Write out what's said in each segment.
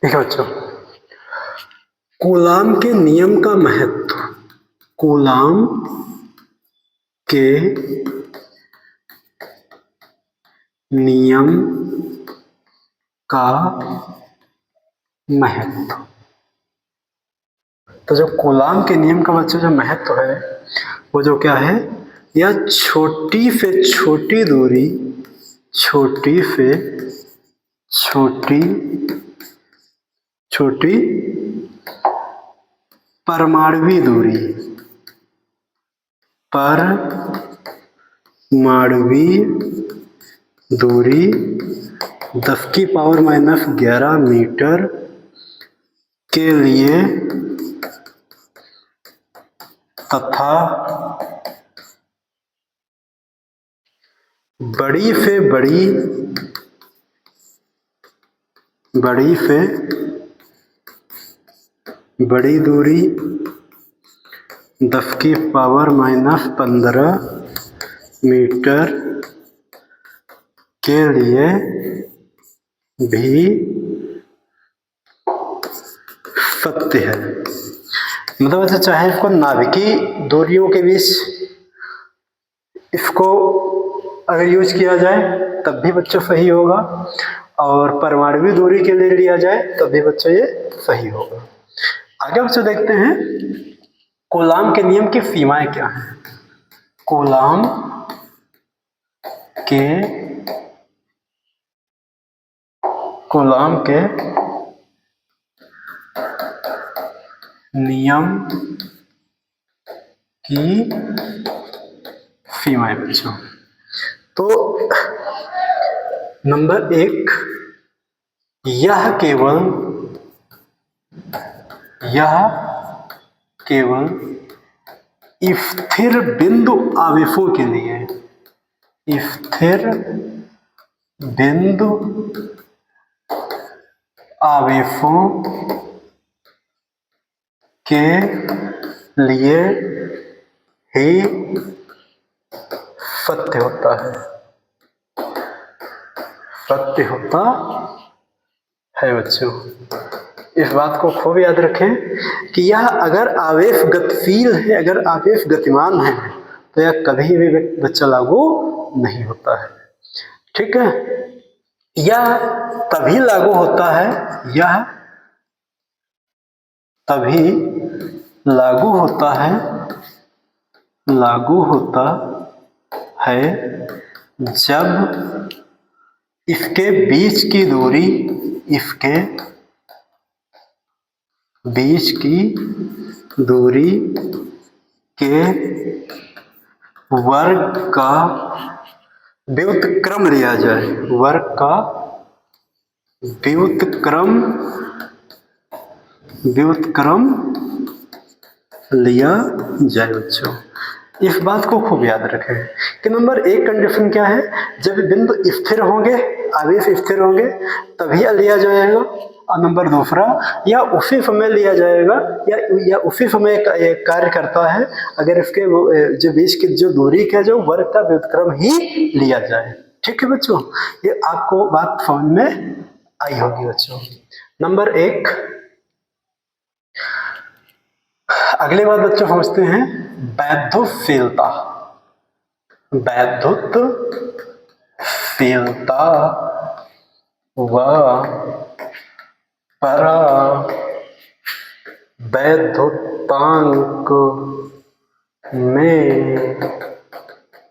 ठीक है बच्चों, कूलाम के नियम का महत्व। कूलाम के नियम का महत्व। तो जो कूलाम के नियम का बच्चों जो महत्व है वो जो क्या है, यह छोटी से छोटी दूरी, छोटी से छोटी परमाणुवी दूरी, परमाणुवी दूरी 10⁻⁻11 मीटर के लिए तथा बड़ी से बड़ी दूरी 10⁻⁻15 मीटर के लिए भी सत्य है। मतलब ऐसा चाहे इसको नाभिकीय दूरियों के बीच इसको अगर यूज किया जाए तब भी बच्चों सही होगा, और परमाणुवी दूरी के लिए लिया जाए तब भी बच्चों ये सही होगा। आगे बच्चों देखते हैं कूलाम के नियम की सीमाएं क्या हैं। कूलाम के नियम की सीमाएं बच्चों। तो नंबर 1, यह केवल स्थिर बिंदु आवेशों के लिए, स्थिर बिंदु आवेशों के लिए ही सत्य होता है बच्चों। इस बात को खूब याद रखें कि यह अगर आवेश गतिशील है, अगर आवेश गतिमान है तो यह कभी भी बच्चा लागू नहीं होता है। ठीक है, यह तभी लागू होता है, यह तभी लागू होता है जब इसके बीच की दूरी के वर्ग का व्युत्क्रम लिया जाए, वर्ग का व्युत्क्रम लिया जाए बच्चों। इस बात को खूब याद रखें कि नंबर 1 कंडीशन क्या है, जब बिंदु स्थिर होंगे, आवेश स्थिर होंगे तभी लिया जाएगा, और नंबर 2 या उसी समय लिया जाएगा या उसी समय कार्य करता है अगर इसके जो बीच की जो दूरी का जो वर्ग का व्युत्क्रम ही लिया जाए। ठीक है बच्चों, ये आपको बात समझ में आई होगी बच्चों। नंबर 1। अगली बात बच्चों समझते हैं वैद्युतशीलता। वैद्युतशीलता व परावैद्युतांक में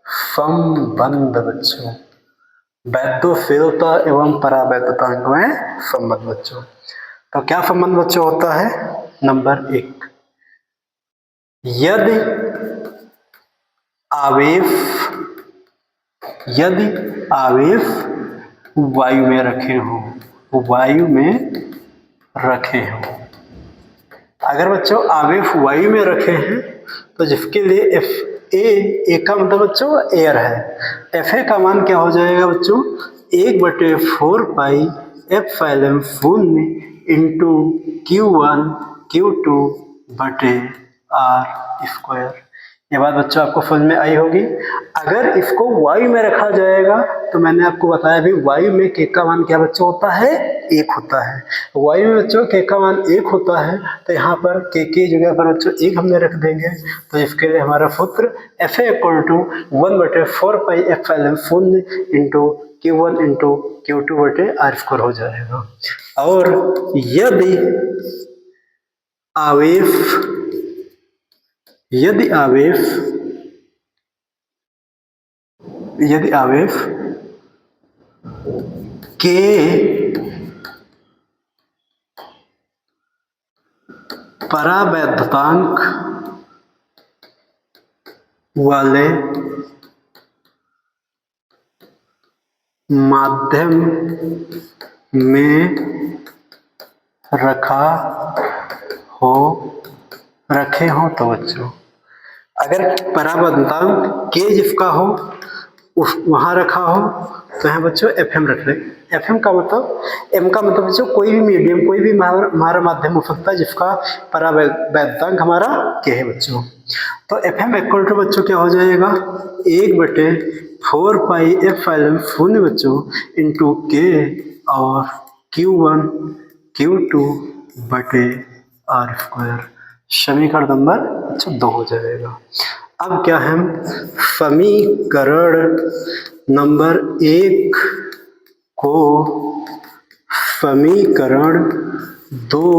संबंध बच्चों। वैद्युतशीलता एवं परावैद्युतांक में संबंध बच्चों। तो क्या संबंध बच्चों होता है? नंबर 1, यदि आवेश वायु में रखे हों, अगर बच्चों आवेश वायु में रखे हैं तो जिसके लिए ए का मतलब बच्चों एयर है, Fa का मान क्या हो जाएगा बच्चों? 1/4 pi epsilon 0 × Q1 Q2 R²। ये बात बच्चों आपको समझ में आई होगी। अगर इसको वायु में रखा जाएगा तो मैंने आपको बताया भी वायु में k का मान क्या बच्चों होता है, 1 होता है। वायु में बच्चों k का मान 1 होता है तो यहाँ पर k की जगह पर बच्चों 1 हमने रख देंगे। तो इसके लिए हमारा सूत्र Fa = 1/4 पाई एप्सिलॉन शून्य इंटू Q1 इंटू Q2 बटे r² हो जाएगा। और यदि आवेश के परावैद्युतांक वाले माध्यम में रखे हो तो बच्चों, अगर परावैद्युतांक के जिसका हो वहां रखा हो तो यहाँ बच्चों Fm रख ले। Fm का मतलब, m का मतलब बच्चों कोई भी मीडियम, कोई भी हमारा माध्यम हो सकता है जिसका परावैद्युतांक हमारा k है बच्चों। तो Fm = बच्चों क्या हो जाएगा, 1/4 पाई एप्सिलॉन शून्य बच्चों इंटू k और Q1 Q2 बटे r²। समीकरण नंबर बच्चों 2 हो जाएगा। अब क्या हम समीकरण नंबर 1 को समीकरण 2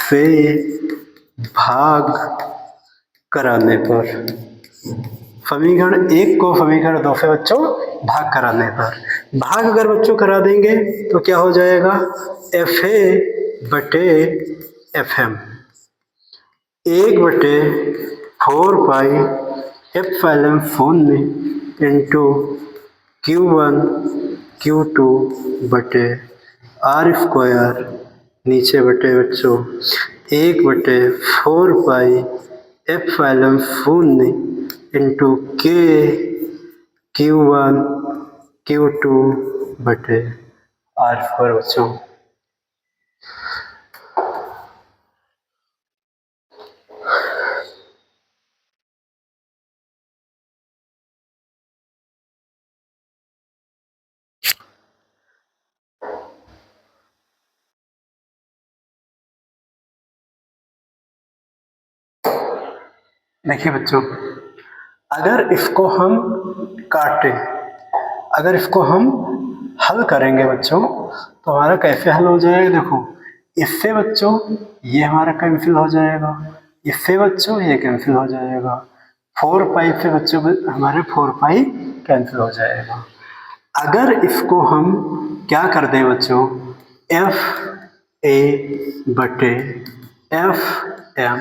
से भाग कराने पर, समीकरण 1 को समीकरण 2 से बच्चों भाग कराने पर, भाग अगर बच्चों करा देंगे तो क्या हो जाएगा, Fa बटे Fm 1/4 पाई एप्सिलॉन शून्य इंटू Q1 Q2 बटे r², नीचे बटे बच्चों 1/4 पाई एप्सिलॉन शून्य इंटू k Q1 Q2 बटे r² बच्चों। देखिए बच्चों, अगर इसको हम काटें, अगर इसको हम हल करेंगे बच्चों तो हमारा कैसे हल हो जाएगा, देखो इससे बच्चों ये हमारा कैंसिल हो जाएगा, इससे बच्चों ये कैंसिल हो जाएगा, 4 पाई से बच्चों हमारे 4 पाई कैंसिल हो जाएगा। अगर इसको हम क्या कर दें बच्चों, FA बटे FM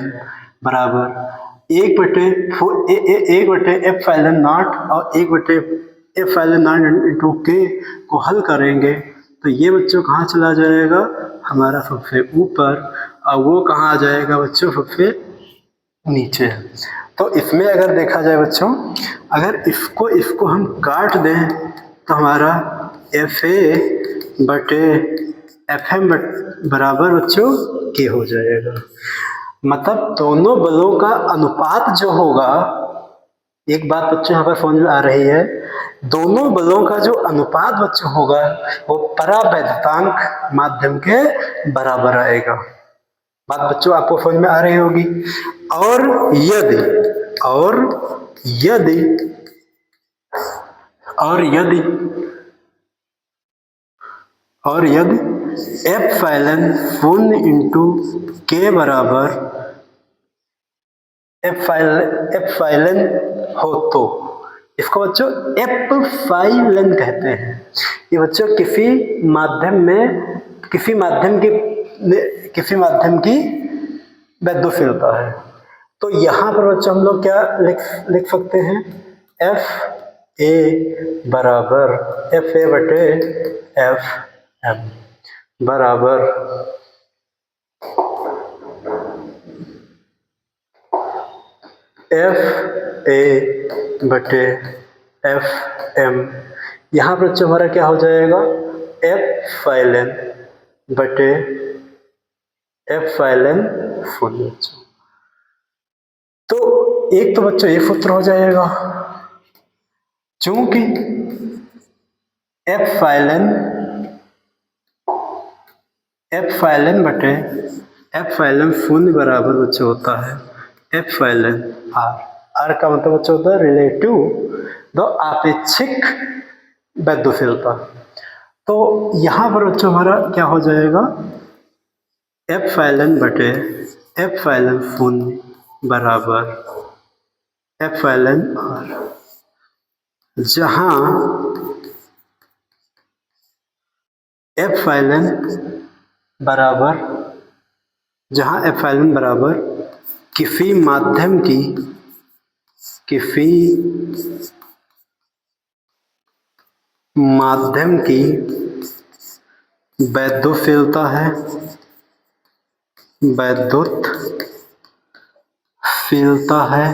बराबर 1/1 एप्सिलॉन नॉट और 1/एप्सिलॉन नॉट इंटू k को हल करेंगे तो ये बच्चों कहाँ चला जाएगा, हमारा सबसे ऊपर, और वो कहाँ आ जाएगा बच्चों, सबसे नीचे। तो इसमें अगर देखा जाए बच्चों, अगर इसको हम काट दें तो हमारा Fa बटे Fm बराबर बच्चों k हो जाएगा। मतलब दोनों बलों का अनुपात जो होगा, एक बात बच्चों यहाँ पर समझ में आ रही है, दोनों बलों का जो अनुपात बच्चों होगा वो परावैद्युतांक माध्यम के बराबर आएगा। बात बच्चों आपको समझ में आ रही होगी। और यदि एप्सिलॉन शून्य इंटू k बराबर एप्सिलॉन हो तो इसको बच्चों एप्सिलॉन कहते हैं। ये बच्चों किसी माध्यम की वैद्युशीलता है। तो यहाँ पर बच्चों हम लोग क्या लिख सकते हैं, FA बराबर FA बटे FM बराबर FA बटे FM। यहाँ पर बच्चों हमारा क्या हो जाएगा, एप्सिलॉन बटे एप्सिलॉन शून्य। तो एक तो बच्चों एफ उत्तर हो जाएगा, चूंकि एफ बटे एफ फाइलन शून्य बराबर बच्चों होता है एफ फाइलन आर का मतलब बच्चों होता है रिलेटिव द आपेक्षिक वैद्युतीव्रता। तो यहाँ पर बच्चों हमारा क्या हो जाएगा, एफ फाइलन बटे एफ फाइलन शून्य बराबर एफ फाइलन आर, जहाँ एफ फाइलन बराबर किसी माध्यम की वैद्युतशीलता है,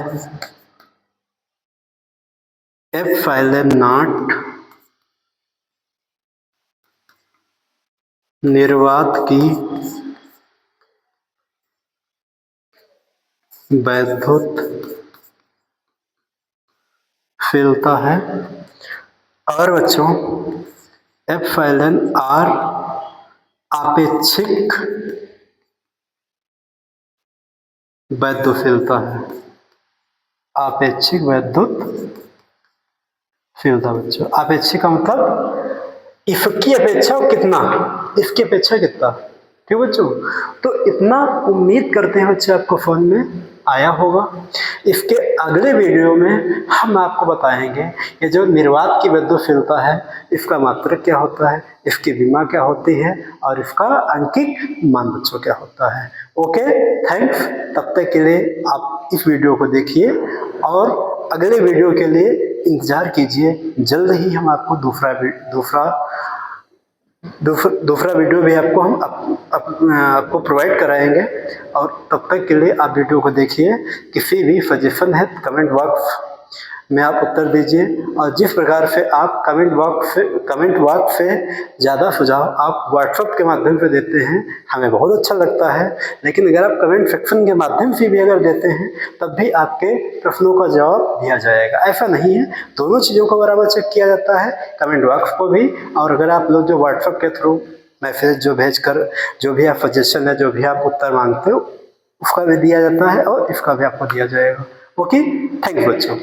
एफ फाइलन नॉट निर्वात की वैद्युतशीलता है, और बच्चों एफ फाइलन आर आपेक्षिक वैद्युतशीलता है, बच्चों आपेक्षिक का मतलब इसकी अपेक्षा कितना, इसकी अपेक्षा कितना, ठीक बच्चों। तो इतना उम्मीद करते हैं बच्चे आपको फोन में आया होगा। इसके अगले वीडियो में हम आपको बताएंगे ये जो निर्वात की वैद्युतशीलता है इसका मात्रक क्या होता है, इसकी विमा क्या होती है और इसका अंकिक मान बच्चों क्या होता है। Okay, thanks. तब तक के लिए आप इस वीडियो को देखिए और अगले वीडियो के लिए इंतजार कीजिए। जल्द ही हम आपको दूसरा वीडियो भी आपको प्रोवाइड कराएंगे। और तब तक के लिए आप वीडियो को देखिए। किसी भी सजेशन है कमेंट बॉक्स में आप उत्तर दीजिए, और जिस प्रकार से आप कमेंट बॉक्स से ज़्यादा सुझाव आप व्हाट्सएप के माध्यम से देते हैं हमें बहुत अच्छा लगता है। लेकिन अगर आप कमेंट सेक्शन के माध्यम से भी अगर देते हैं तब भी आपके प्रश्नों का जवाब दिया जाएगा। ऐसा नहीं है, दोनों चीज़ों को बराबर चेक किया जाता है, कमेंट बॉक्स को भी, और अगर आप लोग जो व्हाट्सएप के थ्रू मैसेज जो भेजकर जो भी आप सजेशन है, जो भी आप उत्तर मांगते हो उसका भी दिया जाता है और इसका भी आपको दिया जाएगा। ओके, थैंक यू बच्चों।